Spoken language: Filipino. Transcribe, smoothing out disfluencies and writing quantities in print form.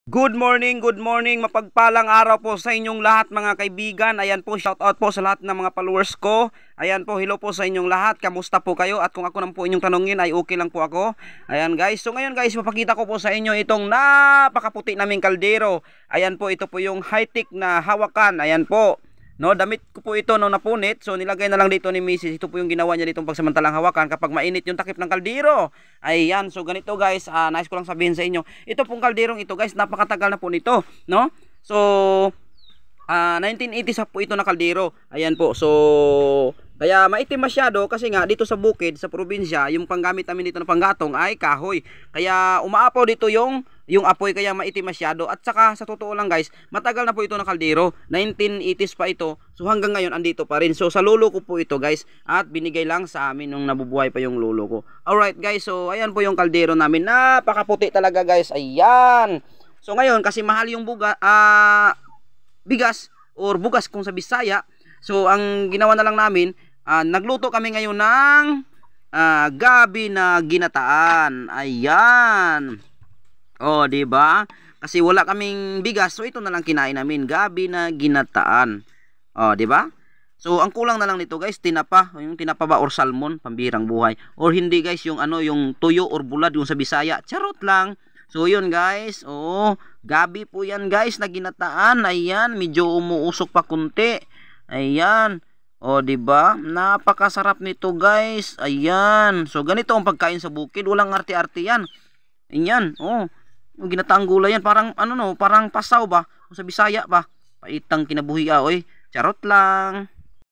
Good morning, mapagpalang araw po sa inyong lahat mga kaibigan. Ayan po, shout out po sa lahat ng mga followers ko. Ayan po, hello po sa inyong lahat. Kamusta po kayo? At kung ako nang po inyong tanongin ay okay lang po ako. Ayan guys, so ngayon guys, mapakita ko po sa inyo itong napakaputi naming kaldero. Ayan po, ito po yung high-tech na hawakan. Ayan po. No, damit ko po ito nung napunit. So nilagay na lang dito ni Mrs. Ito po yung ginawa niya ditong pagsamantalang hawakan kapag mainit yung takip ng kaldero. Ayan, so ganito guys, nice ko lang sabihin sa inyo. Ito pong kalderong ito guys, napakatagal na po nito, no? So 1980s po ito na kaldero. Ayan po. So kaya maitim masyado kasi nga dito sa bukid, sa probinsya, yung panggamit namin dito na panggatong ay kahoy. Kaya umaapaw dito yung apoy, kaya maitim masyado. At saka sa totoo lang guys, matagal na po ito na kaldero. 1980s pa ito. So hanggang ngayon andito pa rin. So sa lolo ko po ito guys, at binigay lang sa amin nung nabubuhay pa yung lolo ko. Alright guys, so ayan po yung kaldero namin. Napakaputi talaga guys. Ayan. So ngayon kasi mahal yung bigas or bugas kung sa Bisaya. So ang ginawa na lang namin, nagluto kami ngayon ng gabi na ginataan. Ayan. Oh, 'di ba? Kasi wala kaming bigas, so ito na lang kinain namin, gabi na ginataan. Oh, 'di ba? So ang kulang na lang nito guys, tinapa, yung tinapa ba or salmon, pambirang buhay. Or hindi guys, yung yung tuyo or bulad yung sa Bisaya. Charot lang. So yun guys, gabi po yan guys na ginataan. Ayan, medyo umuusok pa kunti. Ayan. Oh, 'di ba? Napakasarap nito guys. Ayan. So ganito ang pagkain sa bukid, walang arte-arte yan. Ayan, yung ginataang gulay yan, parang parang pasaw ba? O sa Bisaya ba? Paitang kinabuhi oy. Charot lang.